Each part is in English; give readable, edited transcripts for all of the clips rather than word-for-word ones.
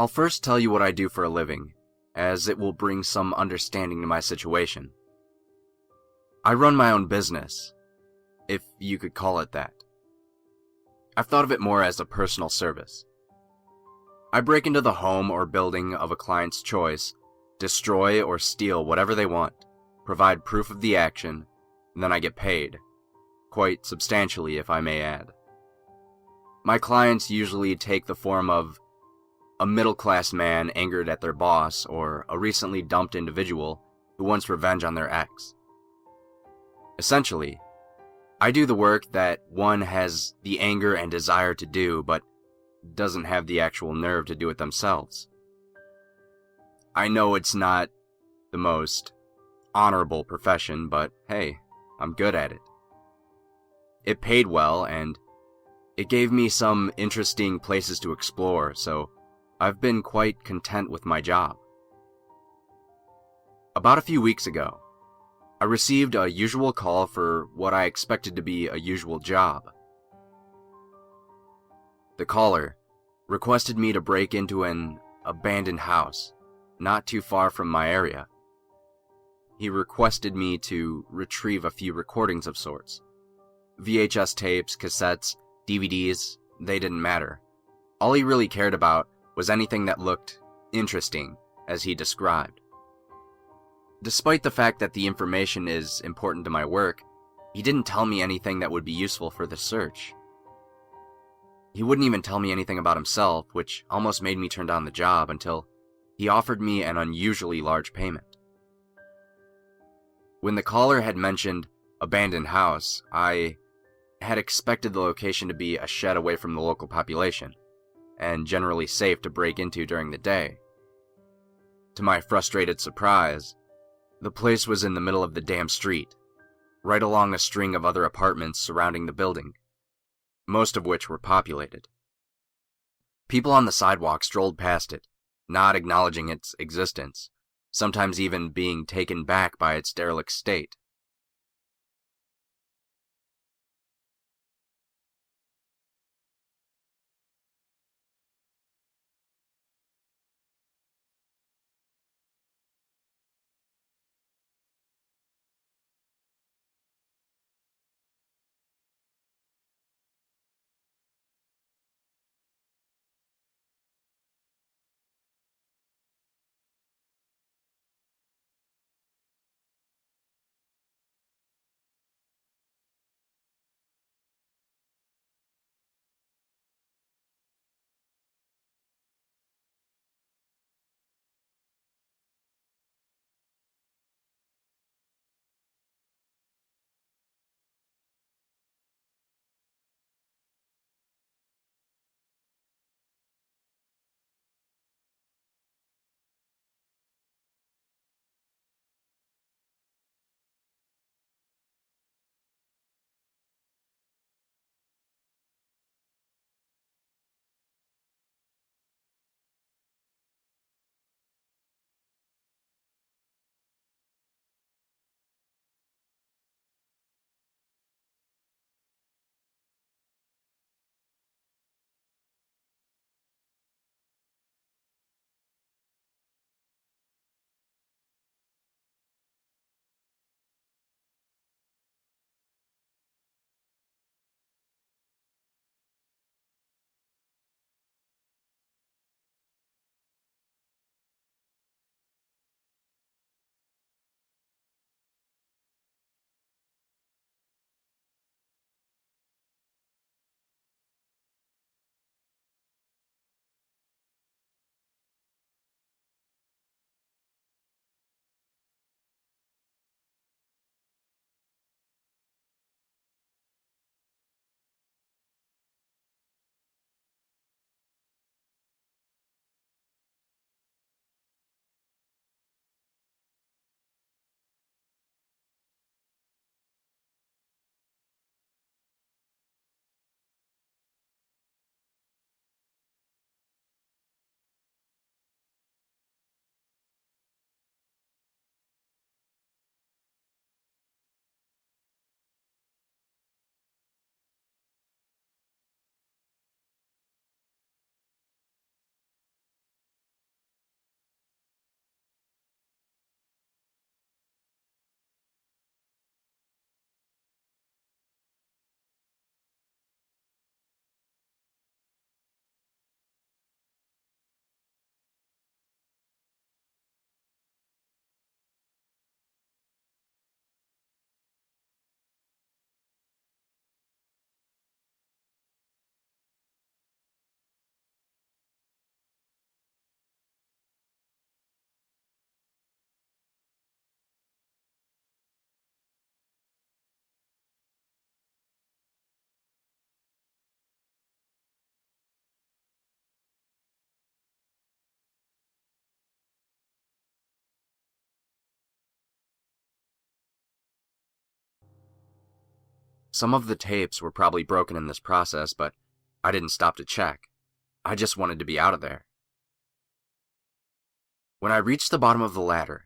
I'll first tell you what I do for a living, as it will bring some understanding to my situation. I run my own business, if you could call it that. I've thought of it more as a personal service. I break into the home or building of a client's choice, destroy or steal whatever they want, provide proof of the action, and then I get paid. Quite substantially, if I may add. My clients usually take the form of a middle-class man angered at their boss or a recently dumped individual who wants revenge on their ex. Essentially, I do the work that one has the anger and desire to do, but doesn't have the actual nerve to do it themselves. I know it's not the most honorable profession, but hey, I'm good at it. It paid well, and it gave me some interesting places to explore, so I've been quite content with my job. About a few weeks ago, I received a usual call for what I expected to be a usual job. The caller requested me to break into an abandoned house, not too far from my area. He requested me to retrieve a few recordings of sorts. VHS tapes, cassettes, DVDs, they didn't matter. All he really cared about was anything that looked interesting, as he described. Despite the fact that the information is important to my work, he didn't tell me anything that would be useful for the search. He wouldn't even tell me anything about himself, which almost made me turn down the job until he offered me an unusually large payment. When the caller had mentioned abandoned house, I had expected the location to be a shed away from the local population, and generally safe to break into during the day. To my frustrated surprise, the place was in the middle of the damn street, right along a string of other apartments surrounding the building, most of which were populated. People on the sidewalk strolled past it, not acknowledging its existence, sometimes even being taken back by its derelict state. Some of the tapes were probably broken in this process, but I didn't stop to check. I just wanted to be out of there. When I reached the bottom of the ladder,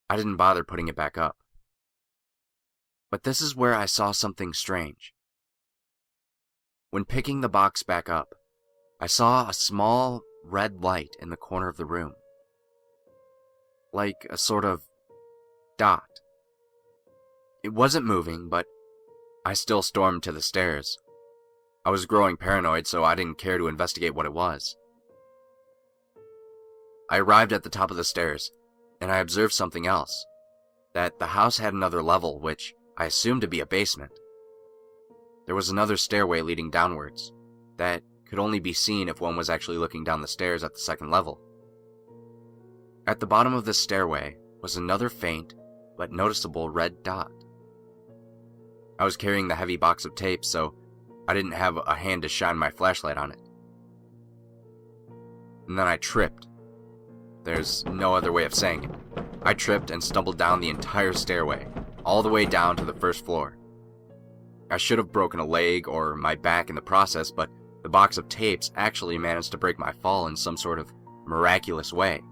I didn't bother putting it back up. But this is where I saw something strange. When picking the box back up, I saw a small red light in the corner of the room. Like a sort of dot. It wasn't moving, but I still stormed to the stairs. I was growing paranoid, so I didn't care to investigate what it was. I arrived at the top of the stairs, and I observed something else. That the house had another level, which I assumed to be a basement. There was another stairway leading downwards, that could only be seen if one was actually looking down the stairs at the second level. At the bottom of this stairway was another faint, but noticeable red dot. I was carrying the heavy box of tapes, so I didn't have a hand to shine my flashlight on it. And then I tripped. There's no other way of saying it. I tripped and stumbled down the entire stairway, all the way down to the first floor. I should have broken a leg or my back in the process, but the box of tapes actually managed to break my fall in some sort of miraculous way.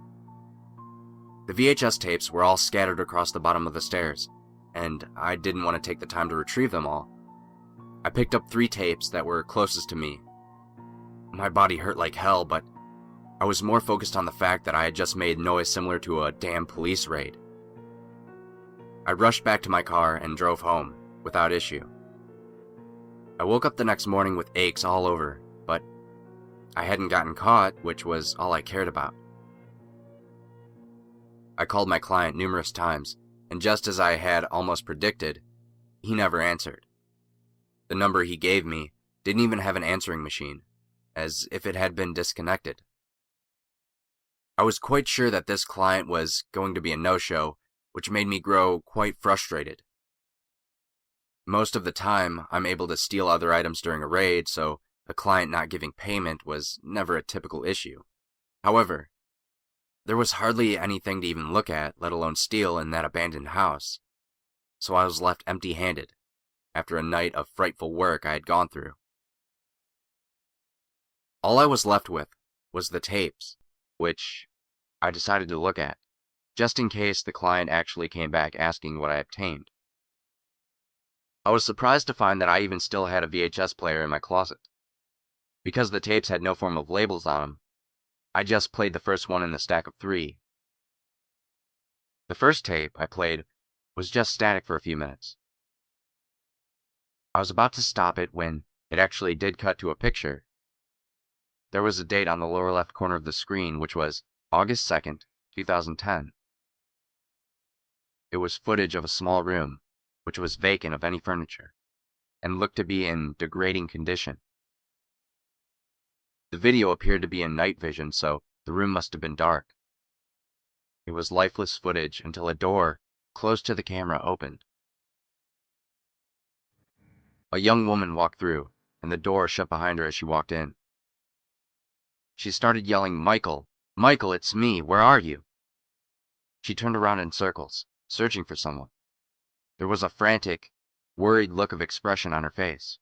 The VHS tapes were all scattered across the bottom of the stairs, and I didn't want to take the time to retrieve them all. I picked up 3 tapes that were closest to me. My body hurt like hell, but I was more focused on the fact that I had just made noise similar to a damn police raid. I rushed back to my car and drove home, without issue. I woke up the next morning with aches all over, but I hadn't gotten caught, which was all I cared about. I called my client numerous times, and just as I had almost predicted, he never answered. The number he gave me didn't even have an answering machine, as if it had been disconnected. I was quite sure that this client was going to be a no-show, which made me grow quite frustrated. Most of the time, I'm able to steal other items during a raid, so a client not giving payment was never a typical issue. However, there was hardly anything to even look at, let alone steal, in that abandoned house, so I was left empty-handed after a night of frightful work I had gone through. All I was left with was the tapes, which I decided to look at, just in case the client actually came back asking what I obtained. I was surprised to find that I even still had a VHS player in my closet. Because the tapes had no form of labels on them, I just played the first one in the stack of 3. The first tape I played was just static for a few minutes. I was about to stop it when it actually did cut to a picture. There was a date on the lower left corner of the screen, which was August 2nd, 2010. It was footage of a small room, which was vacant of any furniture, and looked to be in degrading condition. The video appeared to be in night vision, so the room must have been dark. It was lifeless footage until a door close to the camera opened. A young woman walked through, and the door shut behind her as she walked in. She started yelling, "Michael! Michael, it's me! Where are you?" She turned around in circles, searching for someone. There was a frantic, worried look of expression on her face.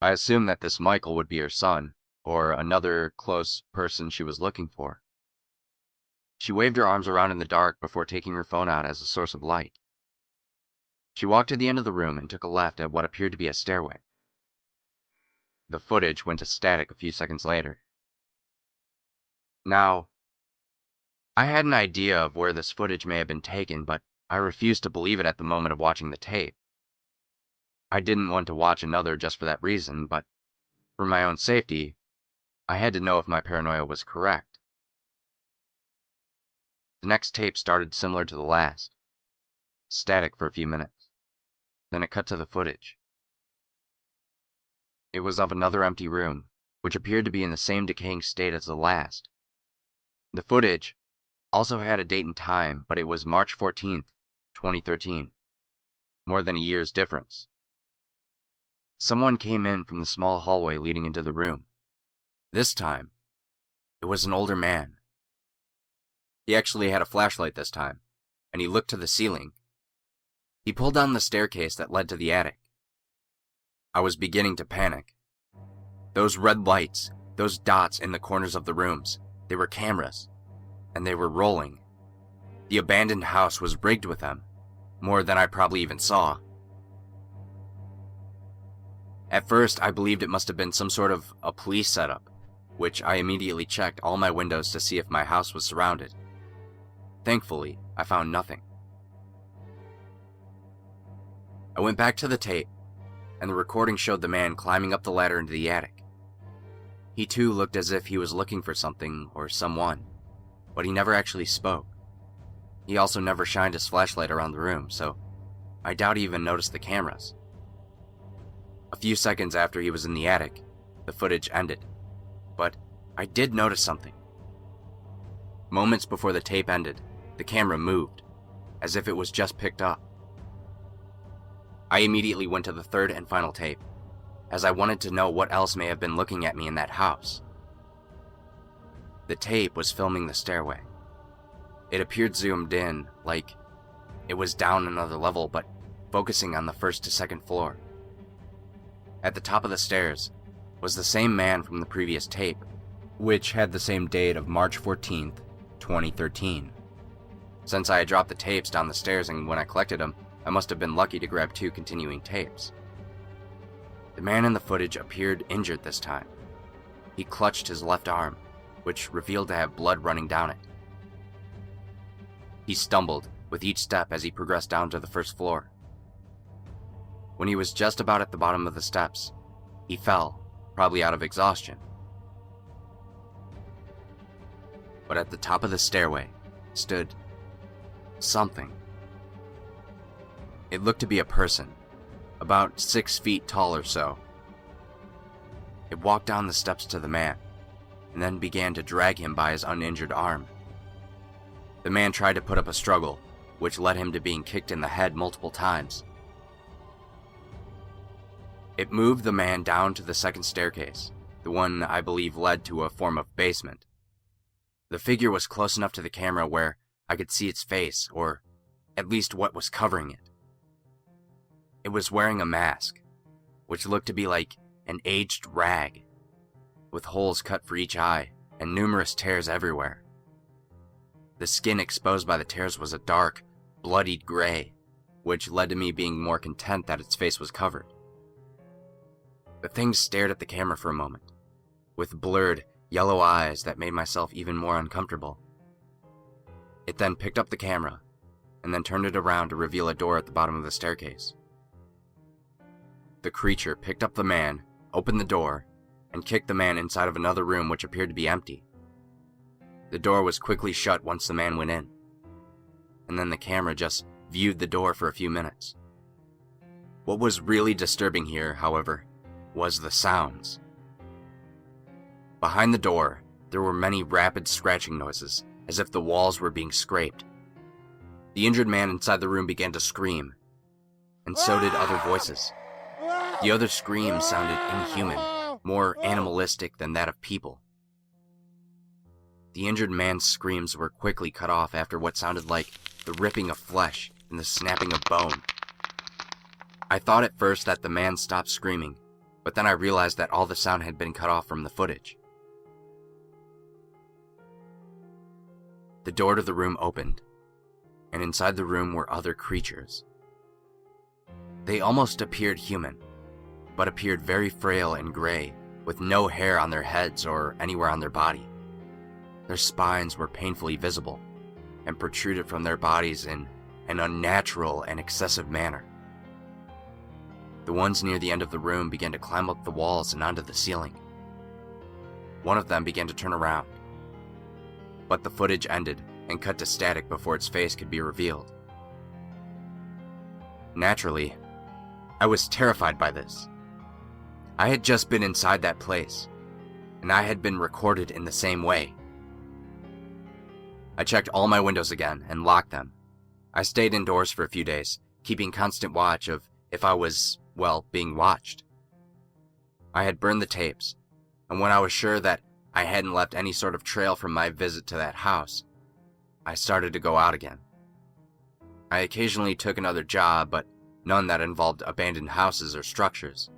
I assumed that this Michael would be her son, or another close person she was looking for. She waved her arms around in the dark before taking her phone out as a source of light. She walked to the end of the room and took a left at what appeared to be a stairway. The footage went to static a few seconds later. Now, I had an idea of where this footage may have been taken, but I refused to believe it at the moment of watching the tape. I didn't want to watch another just for that reason, but for my own safety, I had to know if my paranoia was correct. The next tape started similar to the last, static for a few minutes. Then it cut to the footage. It was of another empty room, which appeared to be in the same decaying state as the last. The footage also had a date and time, but it was March 14th, 2013. More than a year's difference. Someone came in from the small hallway leading into the room. This time, it was an older man. He actually had a flashlight this time, and he looked to the ceiling. He pulled down the staircase that led to the attic. I was beginning to panic. Those red lights, those dots in the corners of the rooms, they were cameras, and they were rolling. The abandoned house was rigged with them, more than I probably even saw. At first, I believed it must have been some sort of a police setup, which I immediately checked all my windows to see if my house was surrounded. Thankfully, I found nothing. I went back to the tape, and the recording showed the man climbing up the ladder into the attic. He too looked as if he was looking for something or someone, but he never actually spoke. He also never shined his flashlight around the room, so I doubt he even noticed the cameras. A few seconds after he was in the attic, the footage ended, but I did notice something. Moments before the tape ended, the camera moved, as if it was just picked up. I immediately went to the third and final tape, as I wanted to know what else may have been looking at me in that house. The tape was filming the stairway. It appeared zoomed in, like it was down another level, but focusing on the first to second floor. At the top of the stairs was the same man from the previous tape, which had the same date of March 14th, 2013. Since I had dropped the tapes down the stairs and when I collected them, I must have been lucky to grab 2 continuing tapes. The man in the footage appeared injured this time. He clutched his left arm, which revealed to have blood running down it. He stumbled with each step as he progressed down to the first floor. When he was just about at the bottom of the steps, he fell, probably out of exhaustion. But at the top of the stairway stood something. It looked to be a person, about 6 feet tall or so. It walked down the steps to the man, and then began to drag him by his uninjured arm. The man tried to put up a struggle, which led him to being kicked in the head multiple times. It moved the man down to the second staircase, the one I believe led to a form of basement. The figure was close enough to the camera where I could see its face, or at least what was covering it. It was wearing a mask, which looked to be like an aged rag, with holes cut for each eye and numerous tears everywhere. The skin exposed by the tears was a dark, bloodied gray, which led to me being more content that its face was covered. The thing stared at the camera for a moment, with blurred, yellow eyes that made myself even more uncomfortable. It then picked up the camera, and then turned it around to reveal a door at the bottom of the staircase. The creature picked up the man, opened the door, and kicked the man inside of another room which appeared to be empty. The door was quickly shut once the man went in, and then the camera just viewed the door for a few minutes. What was really disturbing here, however, was the sounds. Behind the door, there were many rapid scratching noises, as if the walls were being scraped. The injured man inside the room began to scream, and so did other voices. The other screams sounded inhuman, more animalistic than that of people. The injured man's screams were quickly cut off after what sounded like the ripping of flesh and the snapping of bone. I thought at first that the man stopped screaming, but then I realized that all the sound had been cut off from the footage. The door to the room opened, and inside the room were other creatures. They almost appeared human, but appeared very frail and gray, with no hair on their heads or anywhere on their body. Their spines were painfully visible, and protruded from their bodies in an unnatural and excessive manner. The ones near the end of the room began to climb up the walls and onto the ceiling. One of them began to turn around, but the footage ended and cut to static before its face could be revealed. Naturally, I was terrified by this. I had just been inside that place, and I had been recorded in the same way. I checked all my windows again and locked them. I stayed indoors for a few days, keeping constant watch of if I was, well, being watched. I had burned the tapes, and when I was sure that I hadn't left any sort of trail from my visit to that house, I started to go out again. I occasionally took another job, but none that involved abandoned houses or structures.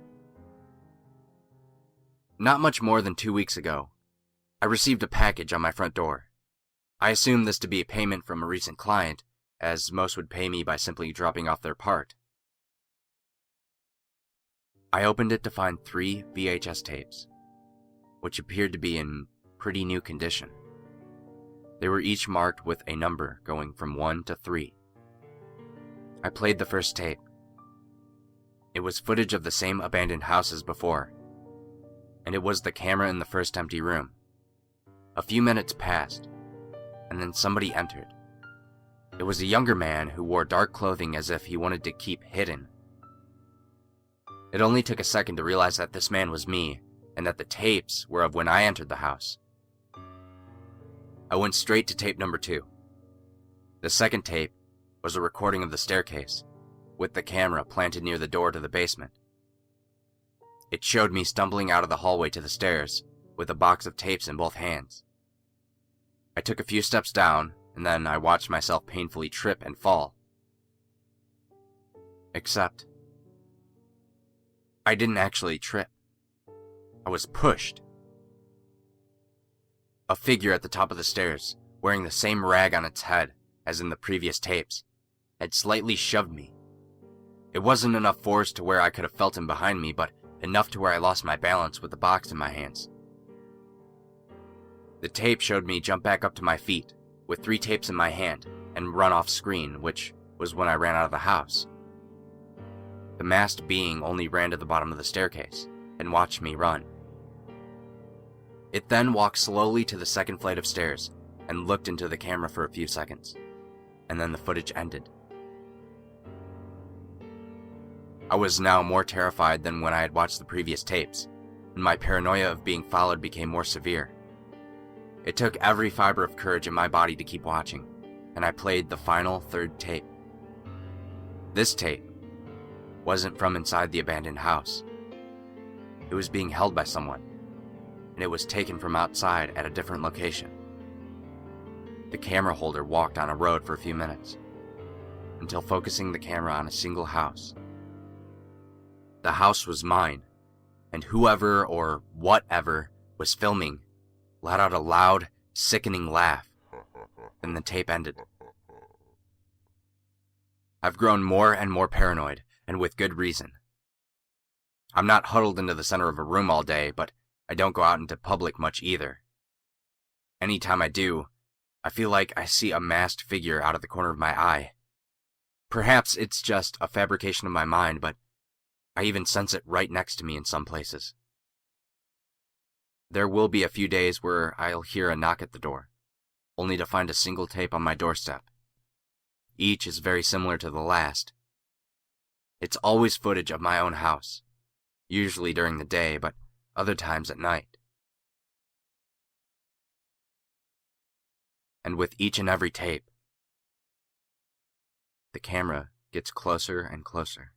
Not much more than 2 weeks ago, I received a package on my front door. I assumed this to be a payment from a recent client, as most would pay me by simply dropping off their part. I opened it to find 3 VHS tapes, which appeared to be in pretty new condition. They were each marked with a number going from 1 to 3. I played the first tape. It was footage of the same abandoned house as before, and it was the camera in the first empty room. A few minutes passed, and then somebody entered. It was a younger man who wore dark clothing as if he wanted to keep hidden. It only took a second to realize that this man was me, and that the tapes were of when I entered the house. I went straight to tape number 2. The second tape was a recording of the staircase, with the camera planted near the door to the basement. It showed me stumbling out of the hallway to the stairs, with a box of tapes in both hands. I took a few steps down, and then I watched myself painfully trip and fall. Except, I didn't actually trip. I was pushed. A figure at the top of the stairs, wearing the same rag on its head as in the previous tapes, had slightly shoved me. It wasn't enough force to where I could have felt him behind me, but enough to where I lost my balance with the box in my hands. The tape showed me jump back up to my feet, with 3 tapes in my hand, and run off screen, which was when I ran out of the house. The masked being only ran to the bottom of the staircase, and watched me run. It then walked slowly to the second flight of stairs, and looked into the camera for a few seconds, and then the footage ended. I was now more terrified than when I had watched the previous tapes, and my paranoia of being followed became more severe. It took every fiber of courage in my body to keep watching, and I played the final 3rd tape. This tape wasn't from inside the abandoned house. It was being held by someone, and it was taken from outside at a different location. The camera holder walked on a road for a few minutes, until focusing the camera on a single house. The house was mine, and whoever or whatever was filming let out a loud, sickening laugh, and the tape ended. I've grown more and more paranoid, and with good reason. I'm not huddled into the center of a room all day, but I don't go out into public much either. Anytime I do, I feel like I see a masked figure out of the corner of my eye. Perhaps it's just a fabrication of my mind, but I even sense it right next to me in some places. There will be a few days where I'll hear a knock at the door, only to find a single tape on my doorstep. Each is very similar to the last. It's always footage of my own house, usually during the day, but other times at night. And with each and every tape, the camera gets closer and closer.